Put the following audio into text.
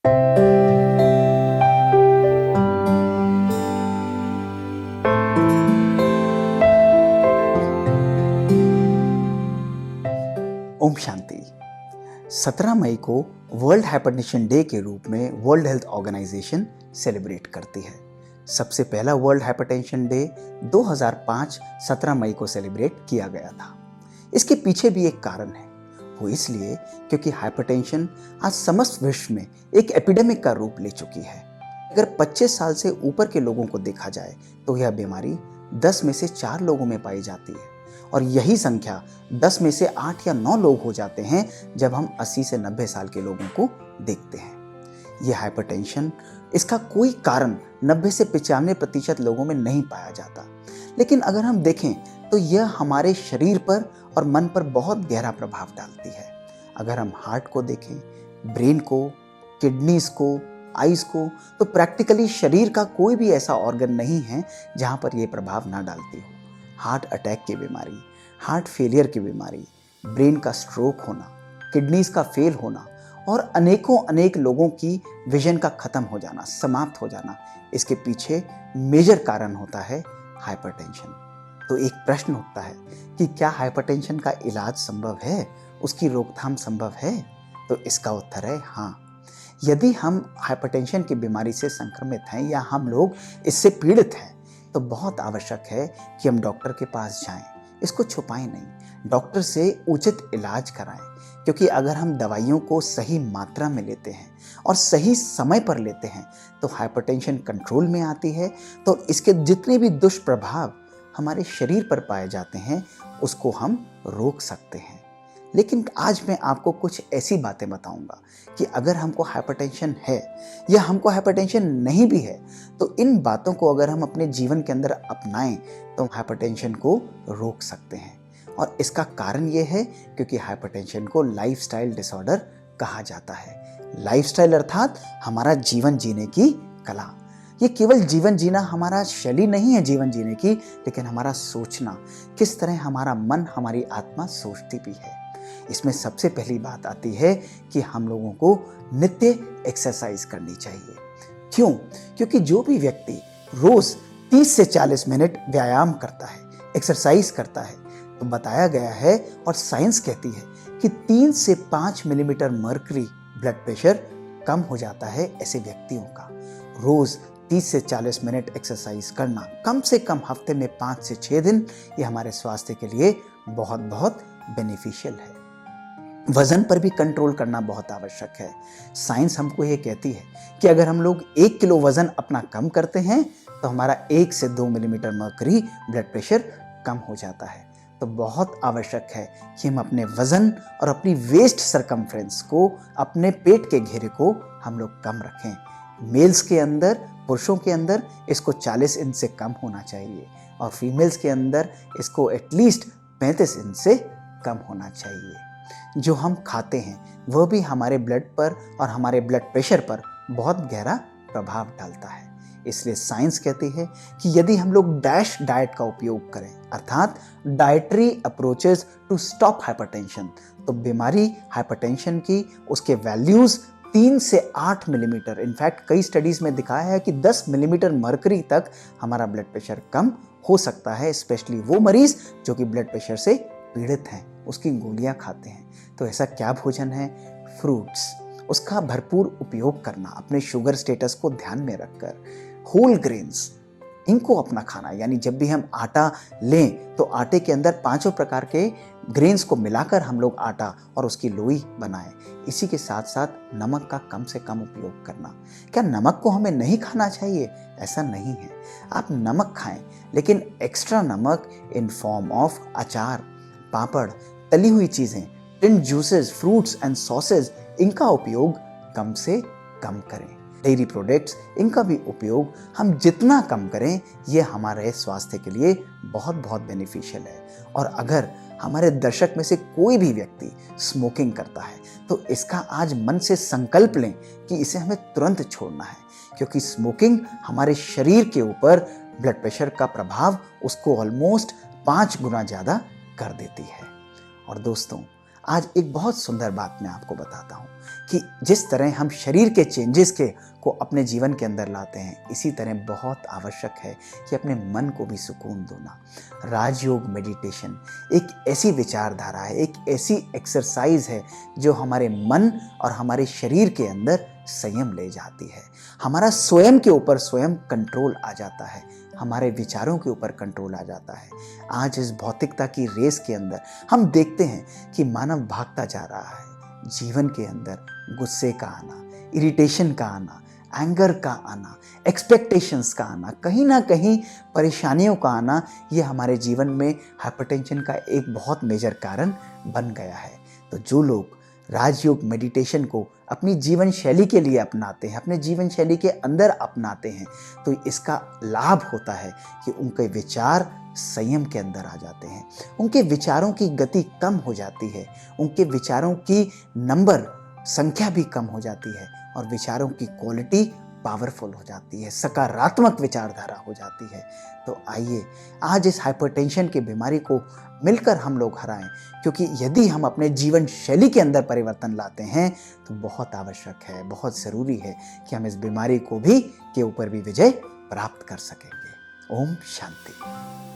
ओम शांति। 17 मई को world hypertension day के रूप में वर्ल्ड हेल्थ ऑर्गेनाइजेशन सेलिब्रेट करती है। सबसे पहला वर्ल्ड हाइपरटेंशन डे 2005 17 मई को सेलिब्रेट किया गया था। इसके पीछे भी एक कारण है। वो इसलिए क्योंकि हाइपरटेंशन आज समस्त विश्व में एक एपिडेमिक का रूप ले चुकी है। अगर 25 साल से ऊपर के लोगों को देखा जाए तो यह बीमारी 10 में से 4 लोगों में पाई जाती है, और यही संख्या 10 में से 8 या 9 लोग हो जाते हैं जब हम 80 से 90 साल के लोगों को देखते हैं। यह हाइपरटेंशन, इसका कोई कारण 90 से 95% लोगों में नहीं पाया जाता, लेकिन अगर हम देखें तो यह हमारे शरीर पर और मन पर बहुत गहरा प्रभाव डालती है। अगर हम हार्ट को देखें, ब्रेन को, किडनीज को, आइज को, तो प्रैक्टिकली शरीर का कोई भी ऐसा ऑर्गन नहीं है जहां पर यह प्रभाव ना डालती हो। हार्ट अटैक की बीमारी, हार्ट फेलियर की बीमारी, ब्रेन का स्ट्रोक होना, किडनीज का फेल होना और अनेक लोगों की विजन का खत्म हो जाना, समाप्त हो जाना, इसके पीछे मेजर कारण होता है हाइपरटेंशन। तो एक प्रश्न उठता है कि क्या हाइपरटेंशन का इलाज संभव है, उसकी रोकथाम संभव है? तो इसका उत्तर है हाँ। यदि हम हाइपरटेंशन की बीमारी से संक्रमित हैं या हम लोग इससे पीड़ित हैं, तो बहुत आवश्यक है कि हम डॉक्टर के पास जाएं। इसको छुपाएं नहीं, डॉक्टर से उचित इलाज कराएं, क्योंकि अगर हम दवाइयों को सही मात्रा में लेते हैं और सही समय पर लेते हैं तो हाइपरटेंशन कंट्रोल में आती है। तो इसके जितने भी दुष्प्रभाव हमारे शरीर पर पाए जाते हैं उसको हम रोक सकते हैं। लेकिन आज मैं आपको कुछ ऐसी बातें बताऊंगा कि अगर हमको हाइपरटेंशन है या हमको हाइपरटेंशन नहीं भी है, तो इन बातों को अगर हम अपने जीवन के अंदर अपनाएं तो हम हाइपरटेंशन को रोक सकते हैं। और इसका कारण ये है क्योंकि हाइपरटेंशन को लाइफस्टाइल डिसऑर्डर कहा जाता है। लाइफस्टाइल अर्थात हमारा जीवन जीने की कला। ये केवल जीवन जीना हमारा शैली नहीं है जीवन जीने की, लेकिन हमारा सोचना, किस तरह हमारा मन, हमारी आत्मा सोचती भी है। इसमें सबसे पहली बात आती है कि हम लोगों को नित्य एक्सरसाइज करनी चाहिए। क्यों? क्योंकि जो भी व्यक्ति रोज 30 से 40 मिनट व्यायाम करता है, एक्सरसाइज करता है, तो बताया गया है और साइंस कहती है कि 3 से 5 मिलीमीटर मर्करी ब्लड प्रेशर कम हो जाता है ऐसे व्यक्तियों का। रोज 30 से 40 मिनट एक्सरसाइज करना, कम से कम हफ्ते में 5 से 6 दिन, ये हमारे स्वास्थ्य के लिए बहुत बहुत बेनिफिशियल है। वजन पर भी कंट्रोल करना बहुत आवश्यक है। साइंस हमको ये कहती है कि अगर हम लोग 1 किलो वजन अपना कम करते हैं तो हमारा 1 से 2 मिलीमीटर मर्करी ब्लड प्रेशर कम हो जाता है। तो बहुत आवश्यक है कि हम अपने वजन और अपनी वेस्ट सरकमफ्रेंस को, अपने पेट के घेरे को हम लोग कम रखें। मेल्स के अंदर, पुरुषों के अंदर इसको 40 इंच से कम होना चाहिए और फीमेल्स के अंदर इसको एटलीस्ट 35 इंच से कम होना चाहिए। जो हम खाते हैं वह भी हमारे ब्लड पर और हमारे ब्लड प्रेशर पर बहुत गहरा प्रभाव डालता है। इसलिए साइंस कहती है कि यदि हम लोग डैश डाइट का उपयोग करें, अर्थात dietary approaches to stop hypertension, तो बीमारी हाइपरटेंशन की उसके वैल्यूज 3 से 8 मिलीमीटर, इनफैक्ट कई स्टडीज में दिखाया है कि 10 मिलीमीटर मर्करी तक हमारा ब्लड प्रेशर कम हो सकता है। स्पेशली वो मरीज जो कि ब्लड प्रेशर से पीड़ित हैं, उसकी गोलियां खाते हैं। तो ऐसा क्या भोजन है? फ्रूट्स, उसका भरपूर उपयोग करना, अपने शुगर स्टेटस को ध्यान में रखकर, होल ग्रेन्स, इनको अपना खाना, यानी जब भी हम आटा लें तो आटे के अंदर 5 प्रकार के ग्रेन्स को मिलाकर हम लोग आटा और उसकी लोई बनाएं। इसी के साथ साथ नमक का कम से कम उपयोग करना। क्या नमक को हमें नहीं खाना चाहिए? ऐसा नहीं है, आप नमक खाएं, लेकिन एक्स्ट्रा नमक इन फॉर्म ऑफ अचार, पापड़, तली हुई चीजें, tinned juices, fruits and sausage, इनका उपयोग कम से कम करें। डेयरी प्रोडक्ट्स, इनका भी उपयोग हम जितना कम करें ये हमारे स्वास्थ्य के लिए बहुत बहुत बेनिफिशियल है। और अगर हमारे दर्शक में से कोई भी व्यक्ति स्मोकिंग करता है तो इसका आज मन से संकल्प लें कि इसे हमें तुरंत छोड़ना है, क्योंकि स्मोकिंग हमारे शरीर के ऊपर ब्लड प्रेशर का प्रभाव उसको ऑलमोस्ट 5 गुना ज़्यादा कर देती है। और दोस्तों, आज एक बहुत सुंदर बात मैं आपको बताता हूँ कि जिस तरह हम शरीर के चेंजेस को अपने जीवन के अंदर लाते हैं, इसी तरह बहुत आवश्यक है कि अपने मन को भी सुकून देना। राजयोग मेडिटेशन एक ऐसी विचारधारा है, एक ऐसी एक्सरसाइज है जो हमारे मन और हमारे शरीर के अंदर संयम ले जाती है। हमारा स्वयं के ऊपर स्वयं कंट्रोल आ जाता है, हमारे विचारों के ऊपर कंट्रोल आ जाता है। आज इस भौतिकता की रेस के अंदर हम देखते हैं कि मानव भागता जा रहा है। जीवन के अंदर गुस्से का आना, इरिटेशन का आना, एंगर का आना, एक्सपेक्टेशंस का आना, कहीं ना कहीं परेशानियों का आना, ये हमारे जीवन में हाइपरटेंशन का एक बहुत मेजर कारण बन गया है। तो जो लोग राजयोग मेडिटेशन को अपनी जीवन शैली के लिए अपनाते हैं, अपने जीवन शैली के अंदर अपनाते हैं, तो इसका लाभ होता है कि उनके विचार संयम के अंदर आ जाते हैं, उनके विचारों की गति कम हो जाती है, उनके विचारों की नंबर संख्या भी कम हो जाती है और विचारों की क्वालिटी पावरफुल हो जाती है, सकारात्मक विचारधारा हो जाती है। तो आइए आज इस हाइपरटेंशन की बीमारी को मिलकर हम लोग हराएं, क्योंकि यदि हम अपने जीवन शैली के अंदर परिवर्तन लाते हैं तो बहुत आवश्यक है, बहुत ज़रूरी है कि हम इस बीमारी को भी के ऊपर भी विजय प्राप्त कर सकेंगे। ओम शांति।